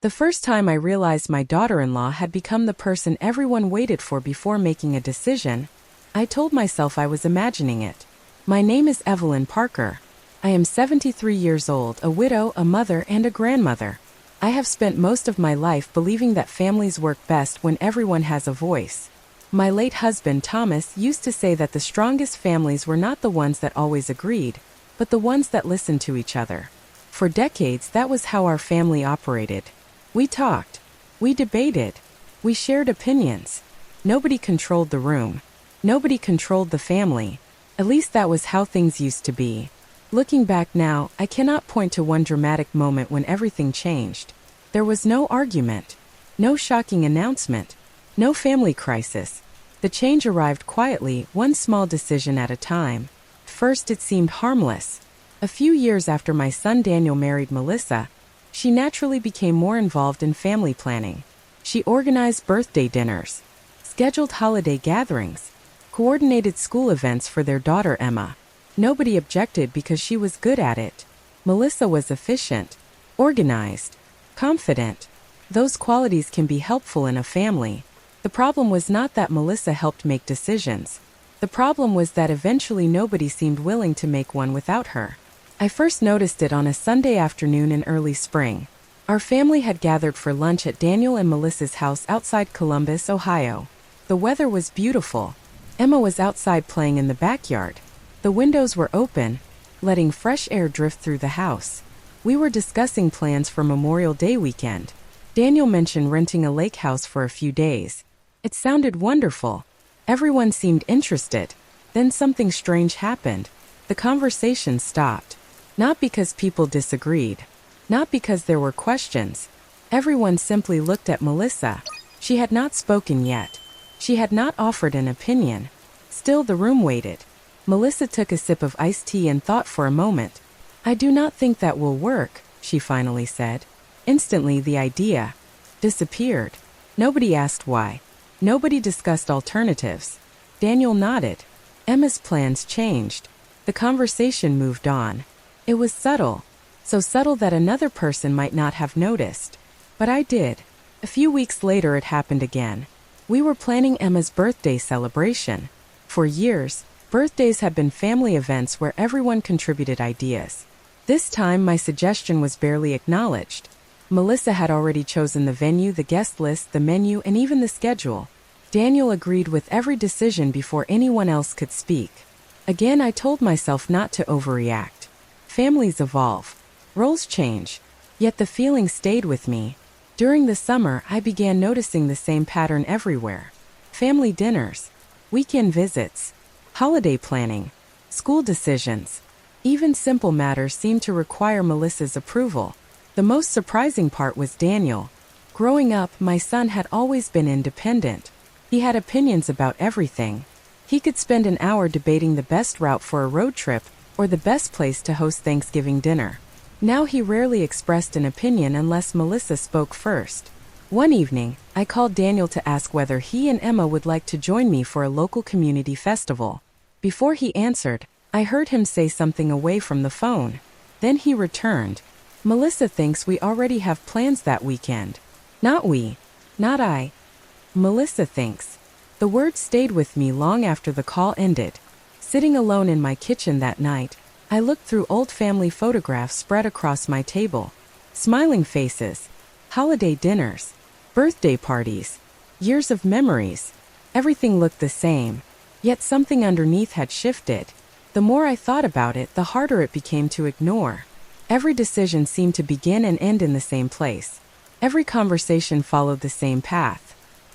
The first time I realized my daughter-in-law had become the person everyone waited for before making a decision, I told myself I was imagining it. My name is Evelyn Parker. I am 73 years old, a widow, a mother, and a grandmother. I have spent most of my life believing that families work best when everyone has a voice. My late husband, Thomas, used to say that the strongest families were not the ones that always agreed, but the ones that listened to each other. For decades, that was how our family operated. We talked. We debated. We shared opinions. Nobody controlled the room. Nobody controlled the family. At least that was how things used to be. Looking back now, I cannot point to one dramatic moment when everything changed. There was no argument. No shocking announcement. No family crisis. The change arrived quietly, one small decision at a time. First, it seemed harmless. A few years after my son Daniel married Melissa, she naturally became more involved in family planning. She organized birthday dinners, scheduled holiday gatherings, coordinated school events for their daughter Emma. Nobody objected because she was good at it. Melissa was efficient, organized, confident. Those qualities can be helpful in a family. The problem was not that Melissa helped make decisions. The problem was that eventually nobody seemed willing to make one without her. I first noticed it on a Sunday afternoon in early spring. Our family had gathered for lunch at Daniel and Melissa's house outside Columbus, Ohio. The weather was beautiful. Emma was outside playing in the backyard. The windows were open, letting fresh air drift through the house. We were discussing plans for Memorial Day weekend. Daniel mentioned renting a lake house for a few days. It sounded wonderful. Everyone seemed interested. Then something strange happened. The conversation stopped. Not because people disagreed. Not because there were questions. Everyone simply looked at Melissa. She had not spoken yet. She had not offered an opinion. Still, the room waited. Melissa took a sip of iced tea and thought for a moment. "I do not think that will work," she finally said. Instantly, the idea disappeared. Nobody asked why. Nobody discussed alternatives. Daniel nodded. Emma's plans changed. The conversation moved on. It was subtle. So subtle that another person might not have noticed. But I did. A few weeks later, it happened again. We were planning Emma's birthday celebration. For years, birthdays had been family events where everyone contributed ideas. This time, my suggestion was barely acknowledged. Melissa had already chosen the venue, the guest list, the menu, and even the schedule. Daniel agreed with every decision before anyone else could speak. Again, I told myself not to overreact. Families evolve. Roles change. Yet the feeling stayed with me. During the summer, I began noticing the same pattern everywhere. Family dinners, weekend visits, holiday planning, school decisions. Even simple matters seemed to require Melissa's approval. The most surprising part was Daniel. Growing up, my son had always been independent. He had opinions about everything. He could spend an hour debating the best route for a road trip or the best place to host Thanksgiving dinner. Now he rarely expressed an opinion unless Melissa spoke first. One evening, I called Daniel to ask whether he and Emma would like to join me for a local community festival. Before he answered, I heard him say something away from the phone. Then he returned. "Melissa thinks we already have plans that weekend." "Not we. Not I. Melissa thinks." The words stayed with me long after the call ended. Sitting alone in my kitchen that night, I looked through old family photographs spread across my table. Smiling faces, holiday dinners, birthday parties, years of memories. Everything looked the same, yet something underneath had shifted. The more I thought about it, the harder it became to ignore. Every decision seemed to begin and end in the same place. Every conversation followed the same path.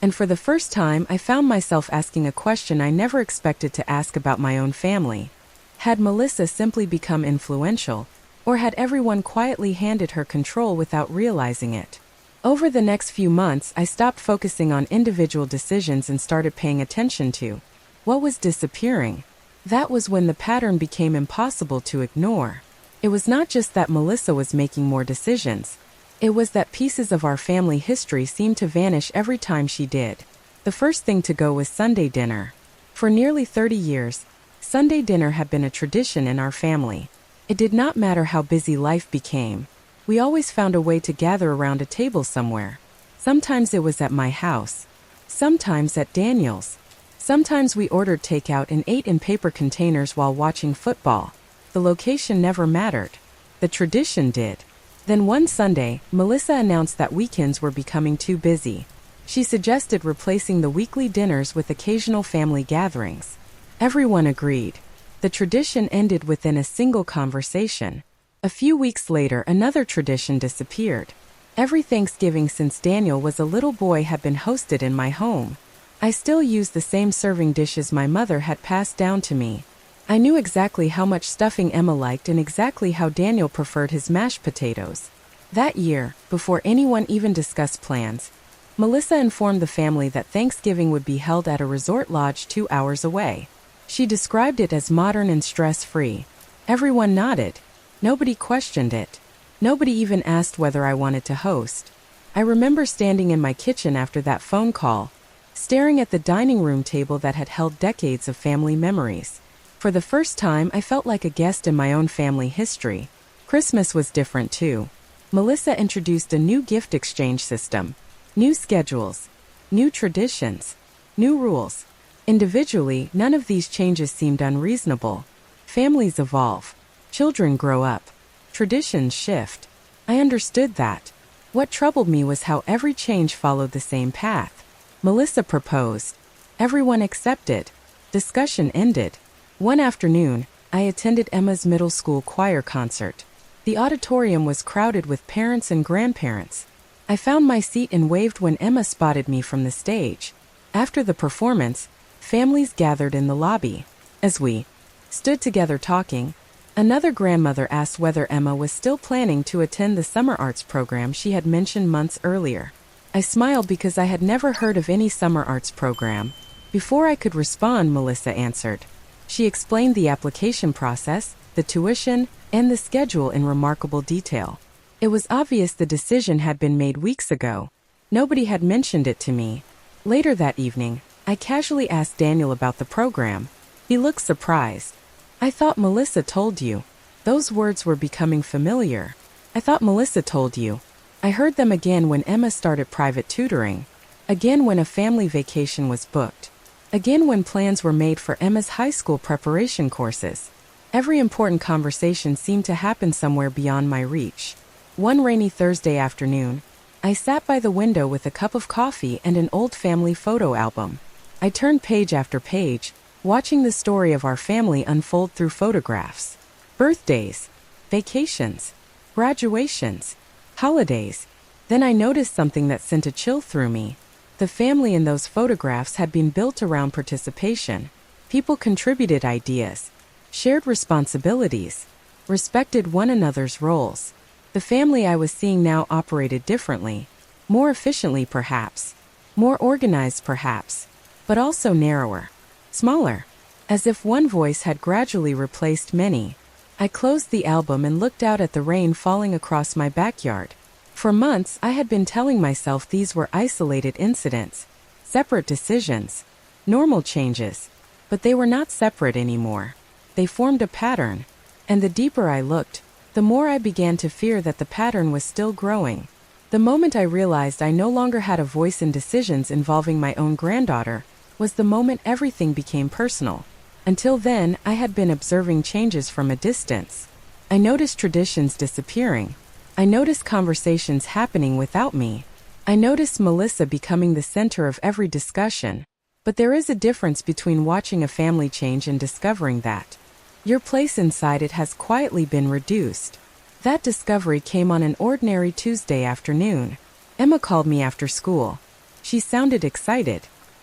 And for the first time, I found myself asking a question I never expected to ask about my own family. Had Melissa simply become influential, or had everyone quietly handed her control without realizing it? Over the next few months, I stopped focusing on individual decisions and started paying attention to what was disappearing. That was when the pattern became impossible to ignore. It was not just that Melissa was making more decisions. It was that pieces of our family history seemed to vanish every time she did. The first thing to go was Sunday dinner. For nearly 30 years, Sunday dinner had been a tradition in our family. It did not matter how busy life became. We always found a way to gather around a table somewhere. Sometimes it was at my house. Sometimes at Daniel's. Sometimes we ordered takeout and ate in paper containers while watching football. The location never mattered. The tradition did. Then one Sunday, Melissa announced that weekends were becoming too busy. She suggested replacing the weekly dinners with occasional family gatherings. Everyone agreed. The tradition ended within a single conversation. A few weeks later, another tradition disappeared. Every Thanksgiving since Daniel was a little boy had been hosted in my home. I still used the same serving dishes my mother had passed down to me. I knew exactly how much stuffing Emma liked and exactly how Daniel preferred his mashed potatoes. That year, before anyone even discussed plans, Melissa informed the family that Thanksgiving would be held at a resort lodge 2 hours away. She described it as modern and stress-free. Everyone nodded. Nobody questioned it. Nobody even asked whether I wanted to host. I remember standing in my kitchen after that phone call, staring at the dining room table that had held decades of family memories. For the first time, I felt like a guest in my own family history. Christmas was different too. Melissa introduced a new gift exchange system, new schedules, new traditions, new rules. Individually, none of these changes seemed unreasonable. Families evolve. Children grow up. Traditions shift. I understood that. What troubled me was how every change followed the same path. Melissa proposed. Everyone accepted. Discussion ended. One afternoon, I attended Emma's middle school choir concert. The auditorium was crowded with parents and grandparents. I found my seat and waved when Emma spotted me from the stage. After the performance, families gathered in the lobby. As we stood together talking, another grandmother asked whether Emma was still planning to attend the summer arts program she had mentioned months earlier. I smiled because I had never heard of any summer arts program. Before I could respond, Melissa answered. She explained the application process, the tuition, and the schedule in remarkable detail. It was obvious the decision had been made weeks ago. Nobody had mentioned it to me. Later that evening, I casually asked Daniel about the program. He looked surprised. I thought Melissa told you. Those words were becoming familiar. I thought Melissa told you. I heard them again when Emma started private tutoring. Again when a family vacation was booked. Again when plans were made for Emma's high school preparation courses. Every important conversation seemed to happen somewhere beyond my reach. One rainy Thursday afternoon, I sat by the window with a cup of coffee and an old family photo album. I turned page after page, watching the story of our family unfold through photographs. Birthdays, vacations, graduations, holidays. Then I noticed something that sent a chill through me. The family in those photographs had been built around participation. People contributed ideas, shared responsibilities, respected one another's roles. The family I was seeing now operated differently, more efficiently perhaps, more organized perhaps, but also narrower, smaller, as if one voice had gradually replaced many. I closed the album and looked out at the rain falling across my backyard. For months, I had been telling myself these were isolated incidents, separate decisions, normal changes. But they were not separate anymore. They formed a pattern. And the deeper I looked, the more I began to fear that the pattern was still growing. The moment I realized I no longer had a voice in decisions involving my own granddaughter was the moment everything became personal. Until then, I had been observing changes from a distance. I noticed traditions disappearing. I noticed conversations happening without me. I noticed Melissa becoming the center of every discussion. But there is a difference between watching a family change and discovering that your place inside it has quietly been reduced. That discovery came on an ordinary Tuesday afternoon. Emma called me after school. She sounded excited.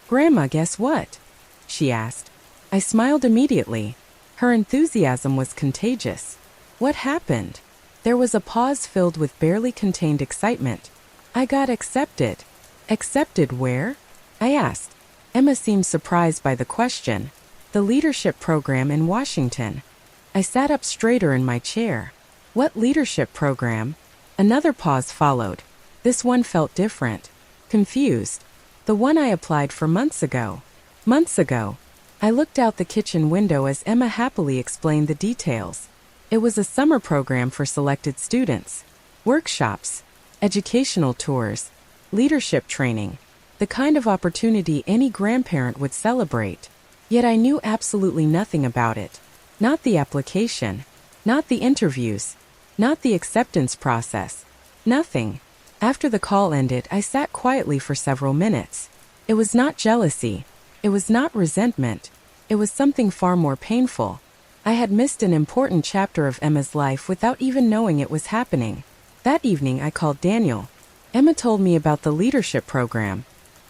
"Grandma, guess what?" she asked. I smiled immediately. Her enthusiasm was contagious. What happened? There was a pause filled with barely contained excitement. I got accepted. Accepted where? I asked. Emma seemed surprised by the question. The leadership program in Washington. I sat up straighter in my chair. What leadership program? Another pause followed. This one felt different. Confused. The one I applied for months ago. Months ago. I looked out the kitchen window as Emma happily explained the details. It was a summer program for selected students. Workshops, educational tours, leadership training, the kind of opportunity any grandparent would celebrate. Yet I knew absolutely nothing about it. Not the application, not the interviews, not the acceptance process. Nothing. After the call ended, I sat quietly for several minutes. It was not jealousy. It was not resentment. It was something far more painful. I had missed an important chapter of Emma's life without even knowing it was happening. That evening, I called Daniel. Emma told me about the leadership program.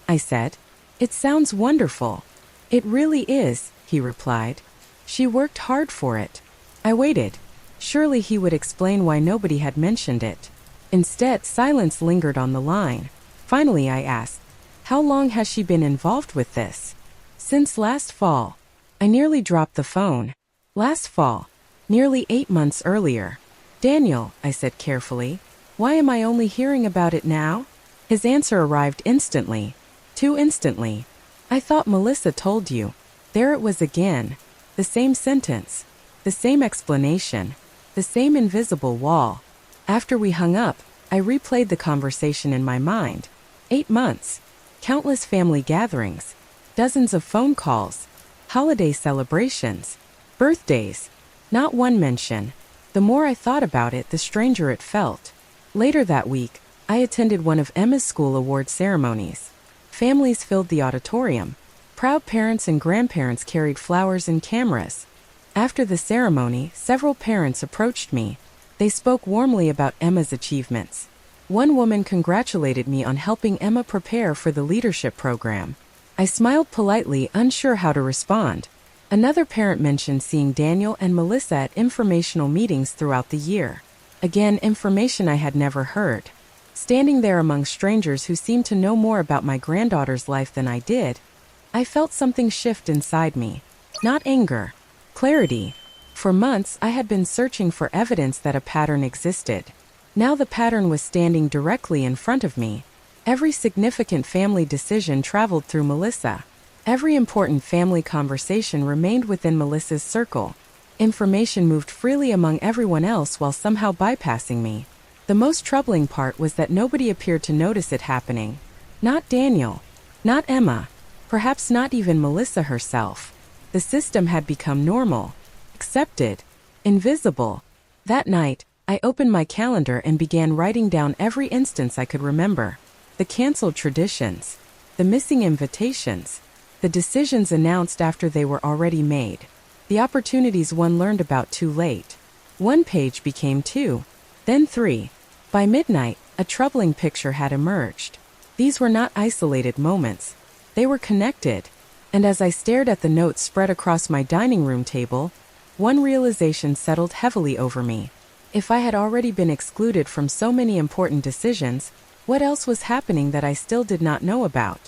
I said, "It sounds wonderful." "It really is," he replied. "She worked hard for it." I waited. Surely he would explain why nobody had mentioned it. Instead, silence lingered on the line. Finally, I asked, "How long has she been involved with this?" "Since last fall." I nearly dropped the phone. Last fall. Nearly 8 months earlier. "Daniel," I said carefully, "why am I only hearing about it now?" His answer arrived instantly. Too instantly. "I thought Melissa told you." There it was again. The same sentence. The same explanation. The same invisible wall. After we hung up, I replayed the conversation in my mind. 8 months. Countless family gatherings. Dozens of phone calls. Holiday celebrations. Birthdays. Not one mention. The more I thought about it, the stranger it felt. Later that week, I attended one of Emma's school award ceremonies. Families filled the auditorium. Proud parents and grandparents carried flowers and cameras. After the ceremony, several parents approached me. They spoke warmly about Emma's achievements. One woman congratulated me on helping Emma prepare for the leadership program. I smiled politely, unsure how to respond. Another parent mentioned seeing Daniel and Melissa at informational meetings throughout the year. Again, information I had never heard. Standing there among strangers who seemed to know more about my granddaughter's life than I did, I felt something shift inside me. Not anger. Clarity. For months, I had been searching for evidence that a pattern existed. Now the pattern was standing directly in front of me. Every significant family decision traveled through Melissa. Every important family conversation remained within Melissa's circle. Information moved freely among everyone else while somehow bypassing me. The most troubling part was that nobody appeared to notice it happening. Not Daniel. Not Emma. Perhaps not even Melissa herself. The system had become normal. Accepted. Invisible. That night, I opened my calendar and began writing down every instance I could remember. The canceled traditions. The missing invitations. The decisions announced after they were already made. The opportunities one learned about too late. One page became 2. Then 3. By midnight, a troubling picture had emerged. These were not isolated moments. They were connected. And as I stared at the notes spread across my dining room table, one realization settled heavily over me. If I had already been excluded from so many important decisions, what else was happening that I still did not know about?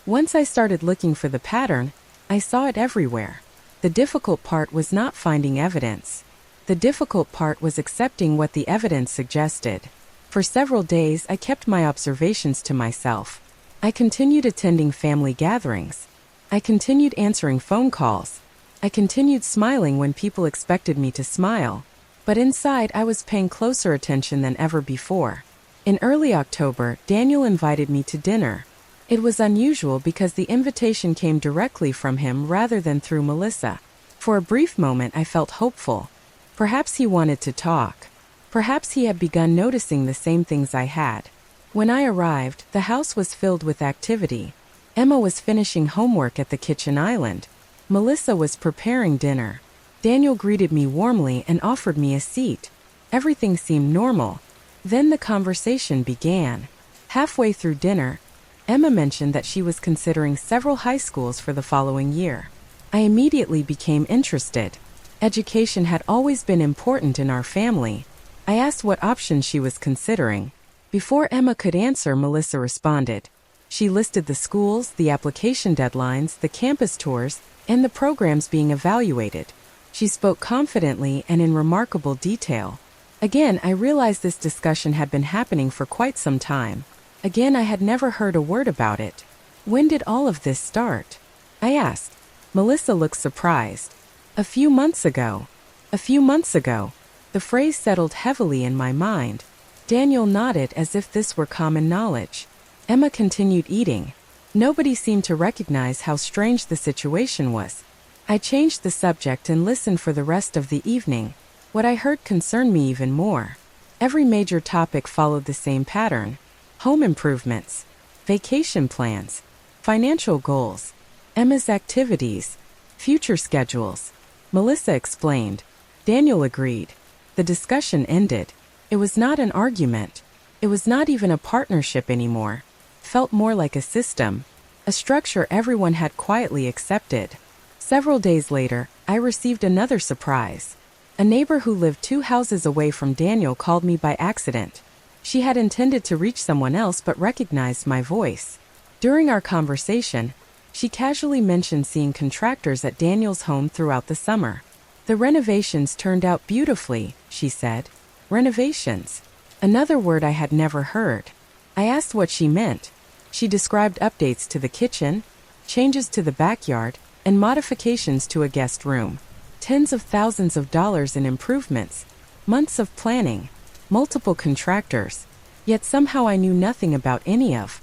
Once I started looking for the pattern, I saw it everywhere. The difficult part was not finding evidence. The difficult part was accepting what the evidence suggested. For several days, I kept my observations to myself. I continued attending family gatherings. I continued answering phone calls. I continued smiling when people expected me to smile. But inside, I was paying closer attention than ever before. In early October, Daniel invited me to dinner. It was unusual because the invitation came directly from him rather than through Melissa. For a brief moment, I felt hopeful. Perhaps he wanted to talk. Perhaps he had begun noticing the same things I had. When I arrived, the house was filled with activity. Emma was finishing homework at the kitchen island. Melissa was preparing dinner. Daniel greeted me warmly and offered me a seat. Everything seemed normal. Then the conversation began. Halfway through dinner, Emma mentioned that she was considering several high schools for the following year. I immediately became interested. Education had always been important in our family. I asked what options she was considering. Before Emma could answer, Melissa responded. She listed the schools, the application deadlines, the campus tours, and the programs being evaluated. She spoke confidently and in remarkable detail. Again, I realized this discussion had been happening for quite some time. Again, I had never heard a word about it. When did all of this start? I asked. Melissa looked surprised. A few months ago. A few months ago. The phrase settled heavily in my mind. Daniel nodded as if this were common knowledge. Emma continued eating. Nobody seemed to recognize how strange the situation was. I changed the subject and listened for the rest of the evening. What I heard concerned me even more. Every major topic followed the same pattern. Home improvements, vacation plans, financial goals, Emma's activities, future schedules. Melissa explained. Daniel agreed. The discussion ended. It was not an argument. It was not even a partnership anymore. Felt more like a system, a structure everyone had quietly accepted. Several days later, I received another surprise. A neighbor who lived 2 houses away from Daniel called me by accident. She had intended to reach someone else but recognized my voice. During our conversation, she casually mentioned seeing contractors at Daniel's home throughout the summer. The renovations turned out beautifully, she said. Renovations. Another word I had never heard. I asked what she meant. She described updates to the kitchen, changes to the backyard, and modifications to a guest room. Tens of thousands of dollars in improvements, months of planning, multiple contractors, yet somehow I knew nothing about any of.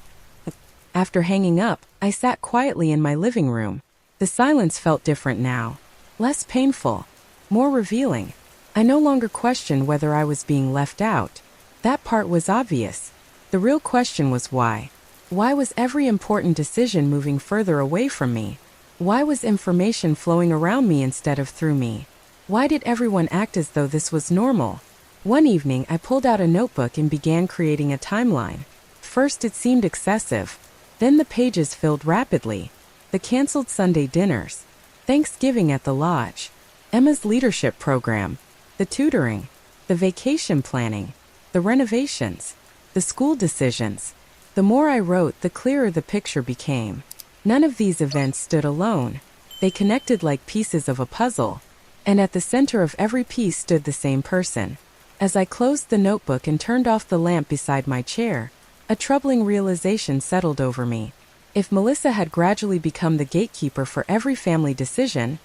After hanging up, I sat quietly in my living room. The silence felt different now. Less painful, more revealing. I no longer questioned whether I was being left out. That part was obvious. The real question was why. Why was every important decision moving further away from me? Why was information flowing around me instead of through me? Why did everyone act as though this was normal? One evening, I pulled out a notebook and began creating a timeline. First, it seemed excessive. Then the pages filled rapidly. The canceled Sunday dinners, Thanksgiving at the lodge, Emma's leadership program, the tutoring, the vacation planning, the renovations, the school decisions. The more I wrote, the clearer the picture became. None of these events stood alone. They connected like pieces of a puzzle, and at the center of every piece stood the same person. As I closed the notebook and turned off the lamp beside my chair, a troubling realization settled over me. If Melissa had gradually become the gatekeeper for every family decision,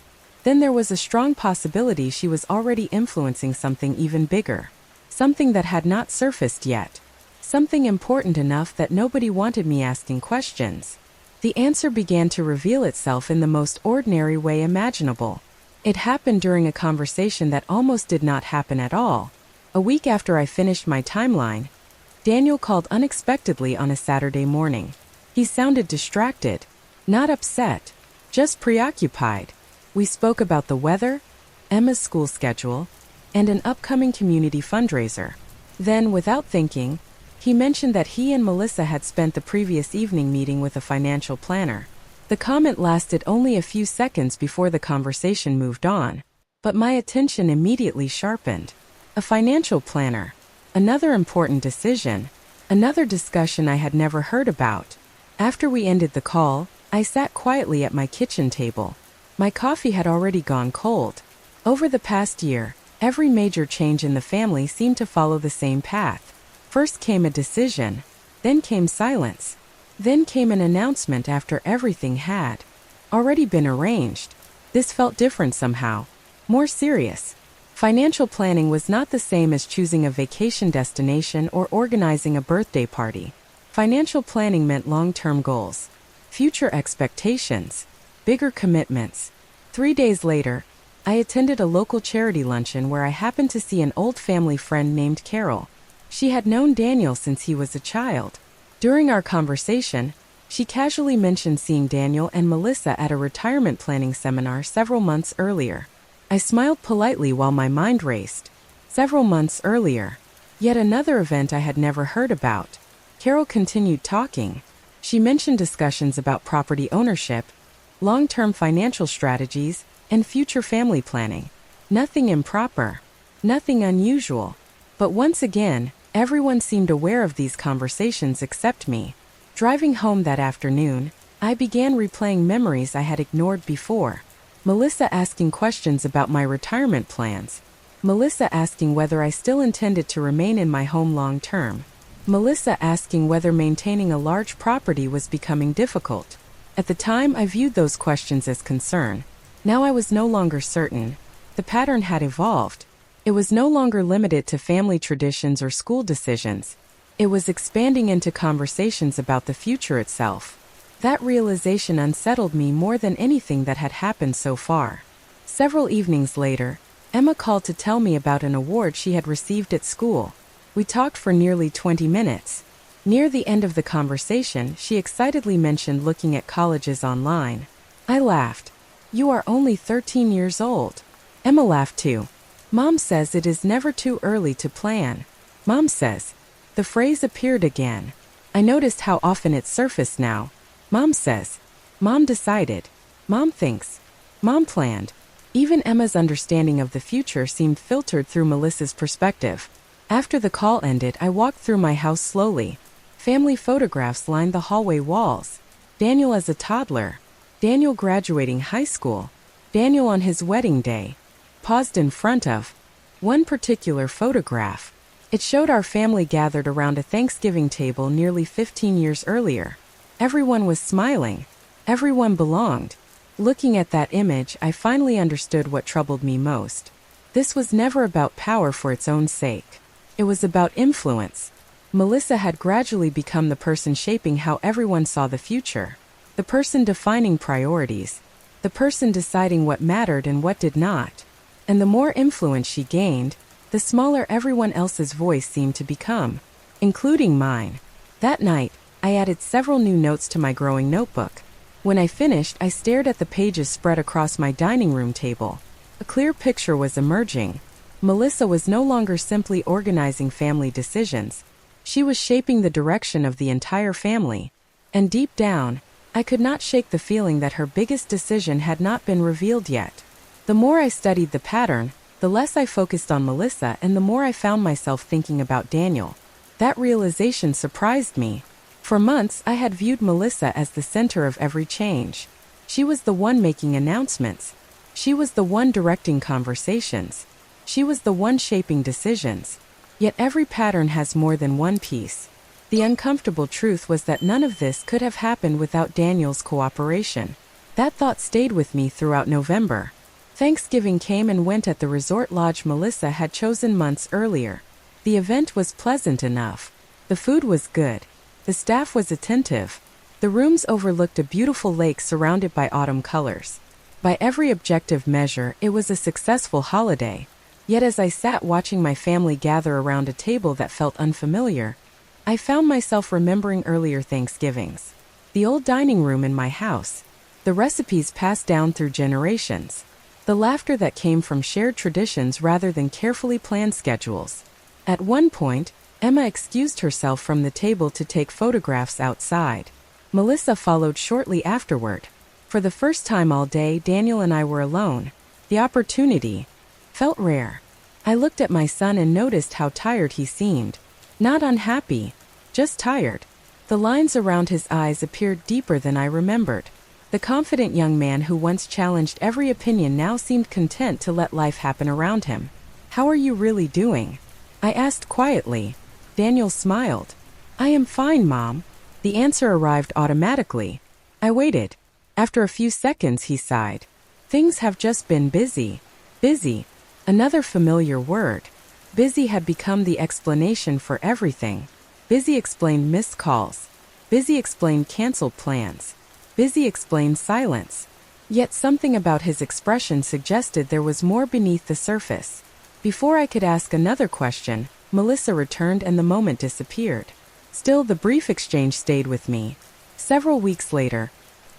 then there was a strong possibility she was already influencing something even bigger. Something that had not surfaced yet. Something important enough that nobody wanted me asking questions. The answer began to reveal itself in the most ordinary way imaginable. It happened during a conversation that almost did not happen at all. A week after I finished my timeline, Daniel called unexpectedly on a Saturday morning. He sounded distracted, not upset, just preoccupied. We spoke about the weather, Emma's school schedule, and an upcoming community fundraiser. Then, without thinking, he mentioned that he and Melissa had spent the previous evening meeting with a financial planner. The comment lasted only a few seconds before the conversation moved on, but my attention immediately sharpened. A financial planner. Another important decision. Another discussion I had never heard about. After we ended the call, I sat quietly at my kitchen table. My coffee had already gone cold. Over the past year, every major change in the family seemed to follow the same path. First came a decision, then came silence, then came an announcement after everything had already been arranged. This felt different somehow, more serious. Financial planning was not the same as choosing a vacation destination or organizing a birthday party. Financial planning meant long-term goals, future expectations, bigger commitments. 3 days later, I attended a local charity luncheon where I happened to see an old family friend named Carol. She had known Daniel since he was a child. During our conversation, she casually mentioned seeing Daniel and Melissa at a retirement planning seminar several months earlier. I smiled politely while my mind raced. Several months earlier. Yet another event I had never heard about. Carol continued talking. She mentioned discussions about property ownership, long-term financial strategies, and future family planning. Nothing improper. Nothing unusual. But once again, everyone seemed aware of these conversations except me. Driving home that afternoon, I began replaying memories I had ignored before. Melissa asking questions about my retirement plans. Melissa asking whether I still intended to remain in my home long term. Melissa asking whether maintaining a large property was becoming difficult. At the time, I viewed those questions as concern. Now I was no longer certain. The pattern had evolved. It was no longer limited to family traditions or school decisions. It was expanding into conversations about the future itself. That realization unsettled me more than anything that had happened so far. Several evenings later, Emma called to tell me about an award she had received at school. We talked for nearly 20 minutes. Near the end of the conversation, she excitedly mentioned looking at colleges online. I laughed. "You are only 13 years old." Emma laughed too. "Mom says it is never too early to plan." Mom says. The phrase appeared again. I noticed how often it surfaced now. Mom says. Mom decided. Mom thinks. Mom planned. Even Emma's understanding of the future seemed filtered through Melissa's perspective. After the call ended, I walked through my house slowly. Family photographs lined the hallway walls. Daniel as a toddler. Daniel graduating high school. Daniel on his wedding day. Paused in front of one particular photograph. It showed our family gathered around a Thanksgiving table nearly 15 years earlier. Everyone was smiling. Everyone belonged. Looking at that image, I finally understood what troubled me most. This was never about power for its own sake. It was about influence. Melissa had gradually become the person shaping how everyone saw the future. The person defining priorities. The person deciding what mattered and what did not. And the more influence she gained, the smaller everyone else's voice seemed to become, including mine. That night, I added several new notes to my growing notebook. When I finished, I stared at the pages spread across my dining room table. A clear picture was emerging. Melissa was no longer simply organizing family decisions. She was shaping the direction of the entire family. And deep down, I could not shake the feeling that her biggest decision had not been revealed yet. The more I studied the pattern, the less I focused on Melissa and the more I found myself thinking about Daniel. That realization surprised me. For months, I had viewed Melissa as the center of every change. She was the one making announcements. She was the one directing conversations. She was the one shaping decisions. Yet every pattern has more than one piece. The uncomfortable truth was that none of this could have happened without Daniel's cooperation. That thought stayed with me throughout November. Thanksgiving came and went at the resort lodge Melissa had chosen months earlier. The event was pleasant enough. The food was good. The staff was attentive. The rooms overlooked a beautiful lake surrounded by autumn colors. By every objective measure, it was a successful holiday. Yet as I sat watching my family gather around a table that felt unfamiliar, I found myself remembering earlier Thanksgivings. The old dining room in my house. The recipes passed down through generations. The laughter that came from shared traditions rather than carefully planned schedules. At one point, Emma excused herself from the table to take photographs outside. Melissa followed shortly afterward. For the first time all day, Daniel and I were alone. The opportunity felt rare. I looked at my son and noticed how tired he seemed. Not unhappy, just tired. The lines around his eyes appeared deeper than I remembered. The confident young man who once challenged every opinion now seemed content to let life happen around him. "How are you really doing?" I asked quietly. Daniel smiled. "I am fine, Mom." The answer arrived automatically. I waited. After a few seconds, he sighed. "Things have just been busy." Busy. Another familiar word. Busy had become the explanation for everything. Busy explained missed calls. Busy explained canceled plans. Busy explained silence. Yet something about his expression suggested there was more beneath the surface. Before I could ask another question, Melissa returned and the moment disappeared. Still, the brief exchange stayed with me. Several weeks later,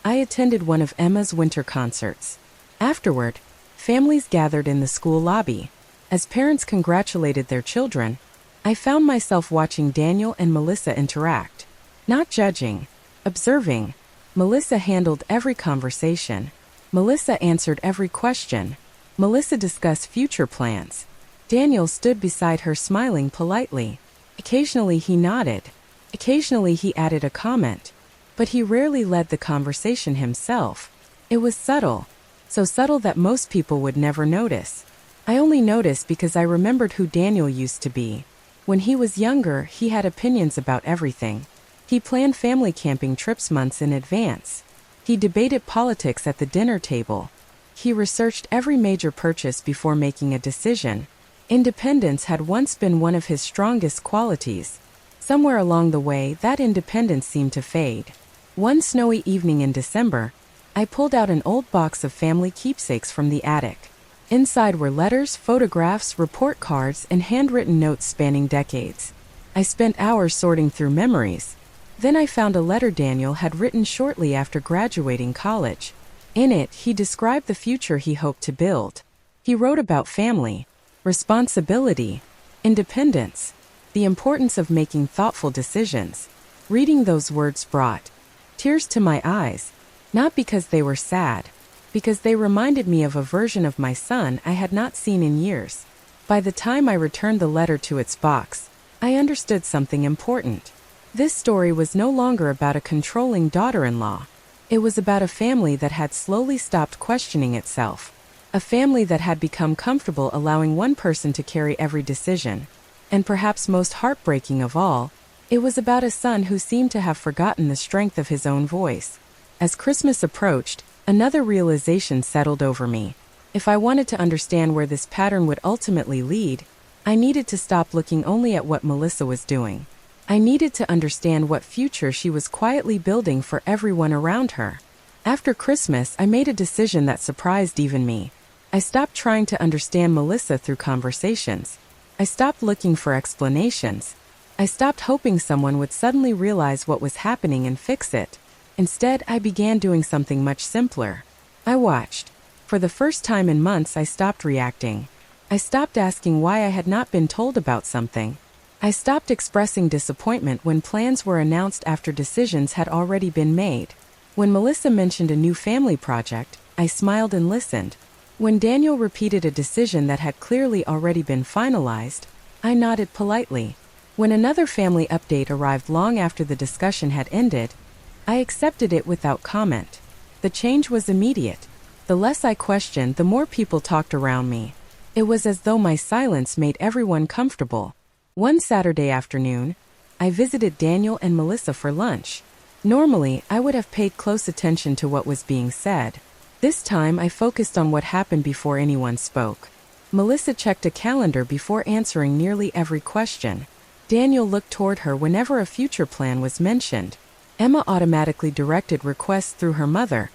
I attended one of Emma's winter concerts. Afterward, families gathered in the school lobby. As parents congratulated their children, I found myself watching Daniel and Melissa interact. Not judging, observing. Melissa handled every conversation. Melissa answered every question. Melissa discussed future plans. Daniel stood beside her smiling politely. Occasionally he nodded. Occasionally he added a comment. But he rarely led the conversation himself. It was subtle. So subtle that most people would never notice. I only noticed because I remembered who Daniel used to be. When he was younger, he had opinions about everything. He planned family camping trips months in advance. He debated politics at the dinner table. He researched every major purchase before making a decision. Independence had once been one of his strongest qualities. Somewhere along the way, that independence seemed to fade. One snowy evening in December, I pulled out an old box of family keepsakes from the attic. Inside were letters, photographs, report cards, and handwritten notes spanning decades. I spent hours sorting through memories. Then I found a letter Daniel had written shortly after graduating college. In it, he described the future he hoped to build. He wrote about family, responsibility, independence, the importance of making thoughtful decisions. Reading those words brought tears to my eyes, not because they were sad, because they reminded me of a version of my son I had not seen in years. By the time I returned the letter to its box, I understood something important. This story was no longer about a controlling daughter-in-law. It was about a family that had slowly stopped questioning itself. A family that had become comfortable allowing one person to carry every decision. And perhaps most heartbreaking of all, it was about a son who seemed to have forgotten the strength of his own voice. As Christmas approached, another realization settled over me. If I wanted to understand where this pattern would ultimately lead, I needed to stop looking only at what Melissa was doing. I needed to understand what future she was quietly building for everyone around her. After Christmas, I made a decision that surprised even me. I stopped trying to understand Melissa through conversations. I stopped looking for explanations. I stopped hoping someone would suddenly realize what was happening and fix it. Instead, I began doing something much simpler. I watched. For the first time in months, I stopped reacting. I stopped asking why I had not been told about something. I stopped expressing disappointment when plans were announced after decisions had already been made. When Melissa mentioned a new family project, I smiled and listened. When Daniel repeated a decision that had clearly already been finalized, I nodded politely. When another family update arrived long after the discussion had ended, I accepted it without comment. The change was immediate. The less I questioned, the more people talked around me. It was as though my silence made everyone comfortable. One Saturday afternoon, I visited Daniel and Melissa for lunch. Normally, I would have paid close attention to what was being said. This time, I focused on what happened before anyone spoke. Melissa checked a calendar before answering nearly every question. Daniel looked toward her whenever a future plan was mentioned. Emma automatically directed requests through her mother,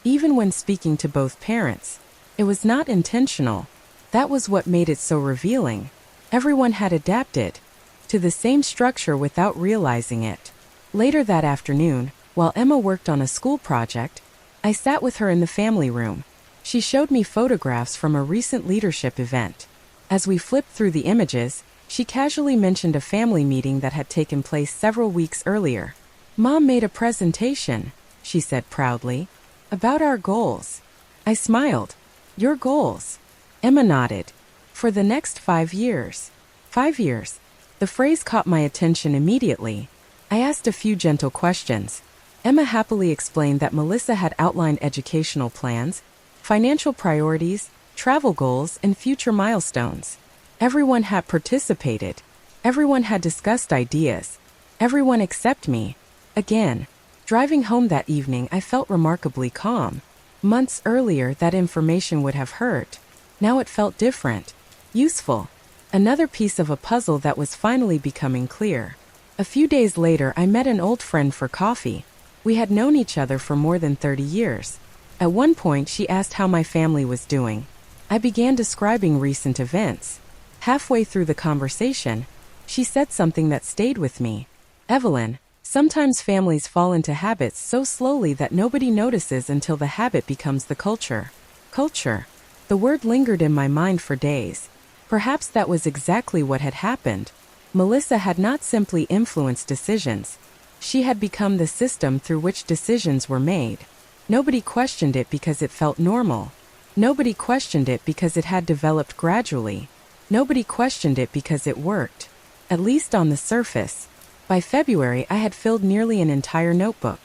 even when speaking to both parents. It was not intentional. That was what made it so revealing. Everyone had adapted to the same structure without realizing it. Later that afternoon, while Emma worked on a school project, I sat with her in the family room. She showed me photographs from a recent leadership event. As we flipped through the images, she casually mentioned a family meeting that had taken place several weeks earlier. "Mom made a presentation," she said proudly, "about our goals." I smiled. "Your goals?" Emma nodded. "For the next 5 years." 5 years. The phrase caught my attention immediately. I asked a few gentle questions. Emma happily explained that Melissa had outlined educational plans, financial priorities, travel goals, and future milestones. Everyone had participated. Everyone had discussed ideas. Everyone except me. Again, driving home that evening, I felt remarkably calm. Months earlier, that information would have hurt. Now it felt different. Useful. Another piece of a puzzle that was finally becoming clear. A few days later, I met an old friend for coffee. We had known each other for more than 30 years. At one point, she asked how my family was doing. I began describing recent events. Halfway through the conversation, she said something that stayed with me. "Evelyn, sometimes families fall into habits so slowly that nobody notices until the habit becomes the culture." Culture. The word lingered in my mind for days. Perhaps that was exactly what had happened. Melissa had not simply influenced decisions. She had become the system through which decisions were made. Nobody questioned it because it felt normal. Nobody questioned it because it had developed gradually. Nobody questioned it because it worked. At least on the surface. By February, I had filled nearly an entire notebook.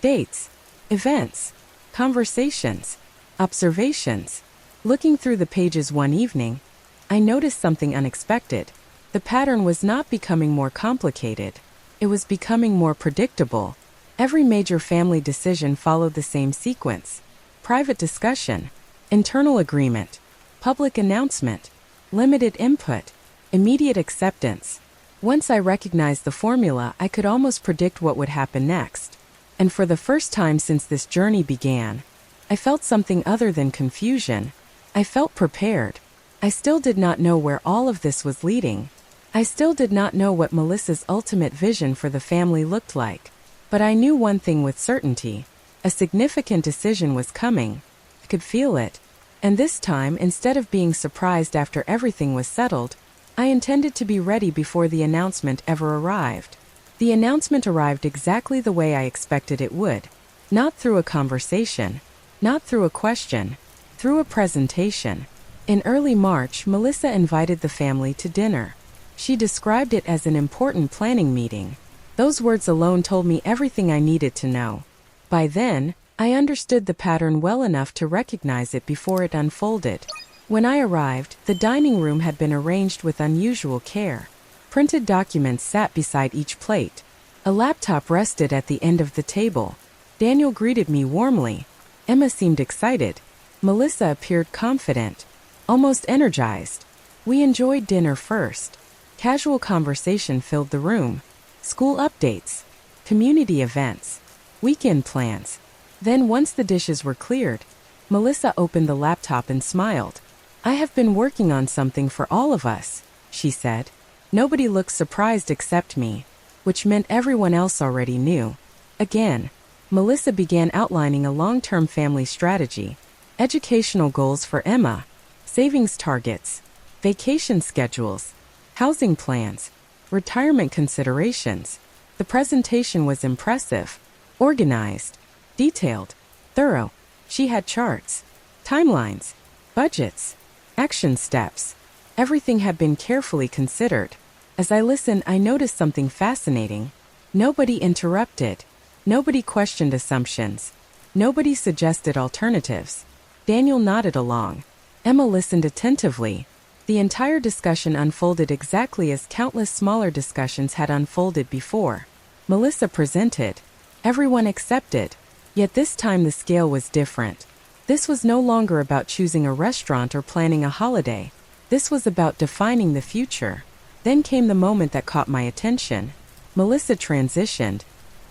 Dates, events, conversations, observations. Looking through the pages one evening, I noticed something unexpected. The pattern was not becoming more complicated. It was becoming more predictable. Every major family decision followed the same sequence. Private discussion, internal agreement, public announcement. limited input, immediate acceptance. Once I recognized the formula, I could almost predict what would happen next. And for the first time since this journey began, I felt something other than confusion. I felt prepared. I still did not know where all of this was leading. I still did not know what Melissa's ultimate vision for the family looked like. But I knew one thing with certainty. A significant decision was coming. I could feel it. And this time, instead of being surprised after everything was settled, I intended to be ready before the announcement ever arrived. The announcement arrived exactly the way I expected it would. Not through a conversation, not through a question, through a presentation. In early March, Melissa invited the family to dinner. She described it as an important planning meeting. Those words alone told me everything I needed to know. By then, I understood the pattern well enough to recognize it before it unfolded. When I arrived, the dining room had been arranged with unusual care. Printed documents sat beside each plate. A laptop rested at the end of the table. Daniel greeted me warmly. Emma seemed excited. Melissa appeared confident, almost energized. We enjoyed dinner first. Casual conversation filled the room. School updates, community events, weekend plans. Then once the dishes were cleared, Melissa opened the laptop and smiled. "I have been working on something for all of us," she said. Nobody looked surprised except me, which meant everyone else already knew. Again, Melissa began outlining a long-term family strategy, educational goals for Emma, savings targets, vacation schedules, housing plans, retirement considerations. The presentation was impressive, organized, detailed, thorough. She had charts, timelines, budgets, action steps. Everything had been carefully considered. As I listened, I noticed something fascinating. Nobody interrupted. Nobody questioned assumptions. Nobody suggested alternatives. Daniel nodded along. Emma listened attentively. The entire discussion unfolded exactly as countless smaller discussions had unfolded before. Melissa presented. Everyone accepted. Yet this time the scale was different. This was no longer about choosing a restaurant or planning a holiday. This was about defining the future. Then came the moment that caught my attention. Melissa transitioned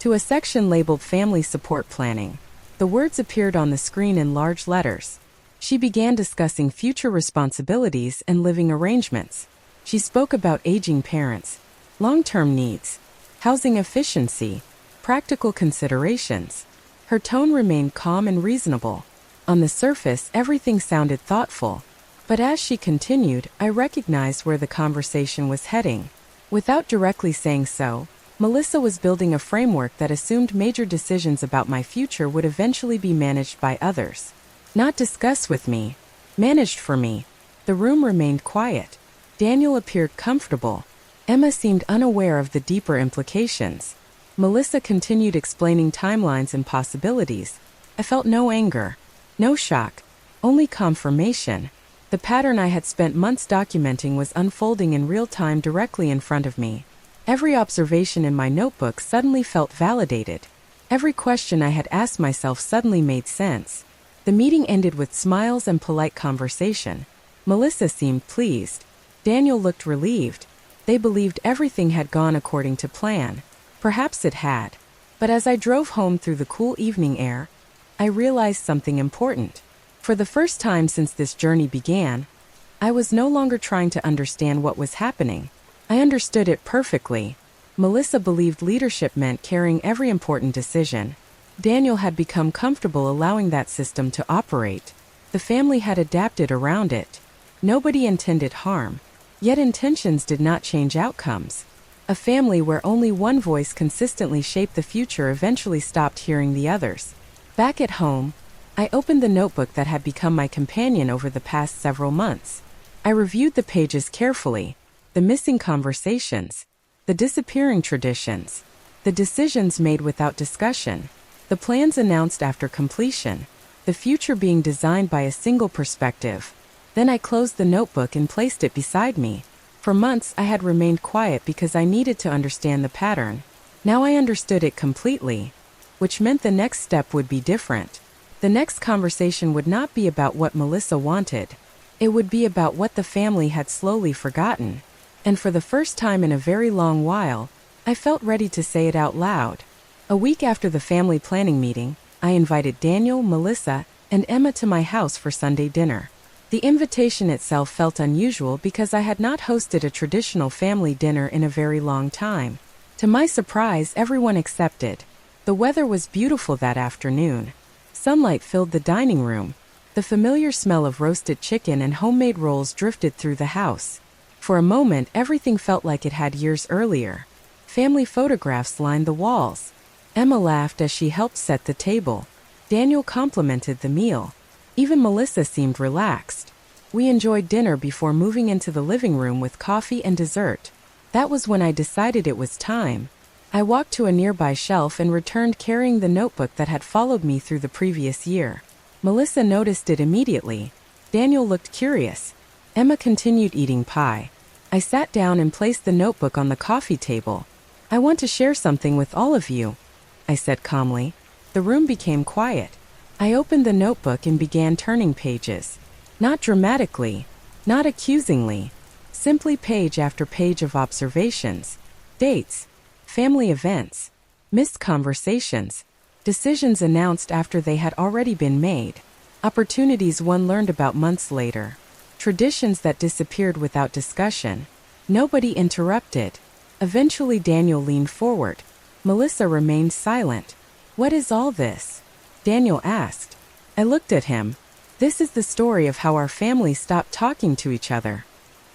to a section labeled Family Support Planning. The words appeared on the screen in large letters. She began discussing future responsibilities and living arrangements. She spoke about aging parents, long-term needs, housing efficiency, practical considerations. Her tone remained calm and reasonable. On the surface, everything sounded thoughtful. But as she continued, I recognized where the conversation was heading. Without directly saying so, Melissa was building a framework that assumed major decisions about my future would eventually be managed by others. Not discussed with me, managed for me. The room remained quiet. Daniel appeared comfortable. Emma seemed unaware of the deeper implications. Melissa continued explaining timelines and possibilities. I felt no anger, no shock, only confirmation. The pattern I had spent months documenting was unfolding in real time directly in front of me. Every observation in my notebook suddenly felt validated. Every question I had asked myself suddenly made sense. The meeting ended with smiles and polite conversation. Melissa seemed pleased. Daniel looked relieved. They believed everything had gone according to plan. Perhaps it had. But as I drove home through the cool evening air, I realized something important. For the first time since this journey began, I was no longer trying to understand what was happening. I understood it perfectly. Melissa believed leadership meant carrying every important decision. Daniel had become comfortable allowing that system to operate. The family had adapted around it. Nobody intended harm. Yet intentions did not change outcomes. A family where only one voice consistently shaped the future eventually stopped hearing the others. Back at home, I opened the notebook that had become my companion over the past several months. I reviewed the pages carefully. The missing conversations, the disappearing traditions, the decisions made without discussion, the plans announced after completion, the future being designed by a single perspective. Then I closed the notebook and placed it beside me. For months I had remained quiet because I needed to understand the pattern. Now I understood it completely, which meant the next step would be different. The next conversation would not be about what Melissa wanted. It would be about what the family had slowly forgotten. And for the first time in a very long while, I felt ready to say it out loud. A week after the family planning meeting, I invited Daniel, Melissa, and Emma to my house for Sunday dinner. The invitation itself felt unusual because I had not hosted a traditional family dinner in a very long time. To my surprise, everyone accepted. The weather was beautiful that afternoon. Sunlight filled the dining room. The familiar smell of roasted chicken and homemade rolls drifted through the house. For a moment, everything felt like it had years earlier. Family photographs lined the walls. Emma laughed as she helped set the table. Daniel complimented the meal. Even Melissa seemed relaxed. We enjoyed dinner before moving into the living room with coffee and dessert. That was when I decided it was time. I walked to a nearby shelf and returned carrying the notebook that had followed me through the previous year. Melissa noticed it immediately. Daniel looked curious. Emma continued eating pie. I sat down and placed the notebook on the coffee table. "I want to share something with all of you," I said calmly. The room became quiet. I opened the notebook and began turning pages. Not dramatically, not accusingly, simply page after page of observations, dates, family events, missed conversations, decisions announced after they had already been made, opportunities one learned about months later, traditions that disappeared without discussion. Nobody interrupted. Eventually Daniel leaned forward. Melissa remained silent. "What is all this?" Daniel asked. I looked at him. This is the story of how our family stopped talking to each other.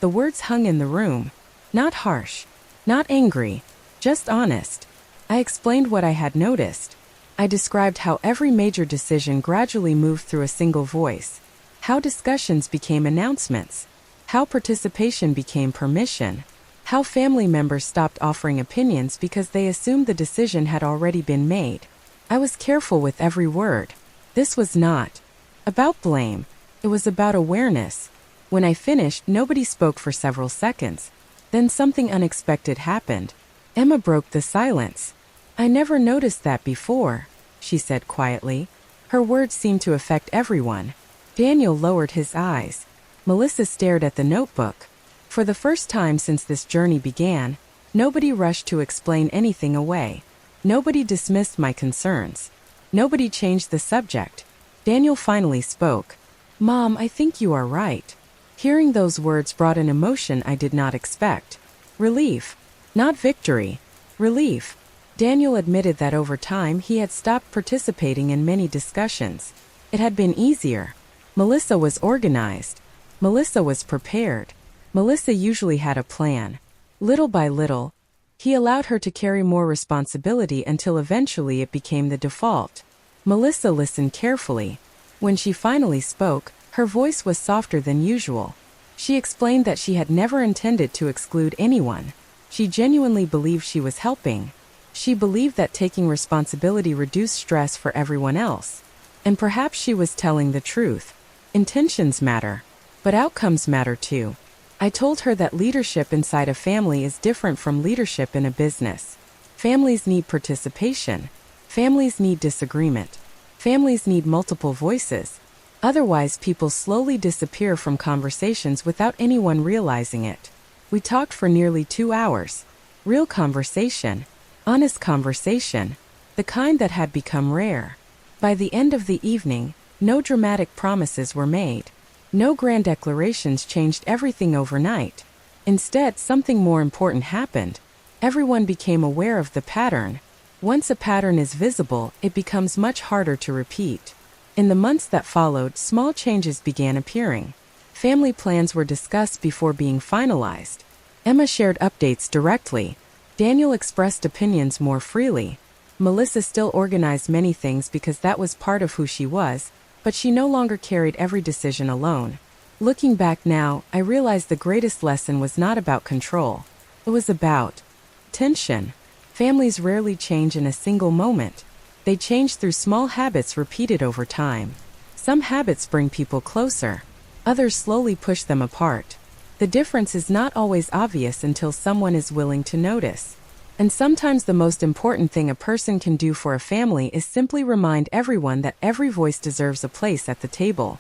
The words hung in the room. Not harsh, not angry, just honest. I explained what I had noticed. I described how every major decision gradually moved through a single voice. How discussions became announcements. How participation became permission. How family members stopped offering opinions because they assumed the decision had already been made. I was careful with every word. This was not about blame. It was about awareness. When I finished, nobody spoke for several seconds. Then something unexpected happened. Emma broke the silence. "I never noticed that before," she said quietly. Her words seemed to affect everyone. Daniel lowered his eyes. Melissa stared at the notebook. For the first time since this journey began, nobody rushed to explain anything away. Nobody dismissed my concerns. Nobody changed the subject. Daniel finally spoke. "Mom, I think you are right." Hearing those words brought an emotion I did not expect. Relief. Not victory. Relief. Daniel admitted that over time he had stopped participating in many discussions. It had been easier. Melissa was organized. Melissa was prepared. Melissa usually had a plan. Little by little, he allowed her to carry more responsibility until eventually it became the default. Melissa listened carefully. When she finally spoke, her voice was softer than usual. She explained that she had never intended to exclude anyone. She genuinely believed she was helping. She believed that taking responsibility reduced stress for everyone else. And perhaps she was telling the truth. Intentions matter, but outcomes matter too. I told her that leadership inside a family is different from leadership in a business. Families need participation. Families need disagreement. Families need multiple voices. Otherwise, people slowly disappear from conversations without anyone realizing it. We talked for nearly 2 hours. Real conversation. Honest conversation. The kind that had become rare. By the end of the evening, no dramatic promises were made. No grand declarations changed everything overnight. Instead, something more important happened. Everyone became aware of the pattern. Once a pattern is visible, it becomes much harder to repeat. In the months that followed, small changes began appearing. Family plans were discussed before being finalized. Emma shared updates directly. Daniel expressed opinions more freely. Melissa still organized many things because that was part of who she was, but she no longer carried every decision alone. Looking back now, I realized the greatest lesson was not about control. It was about tension. Families rarely change in a single moment. They change through small habits repeated over time. Some habits bring people closer. Others slowly push them apart. The difference is not always obvious until someone is willing to notice. And sometimes the most important thing a person can do for a family is simply remind everyone that every voice deserves a place at the table.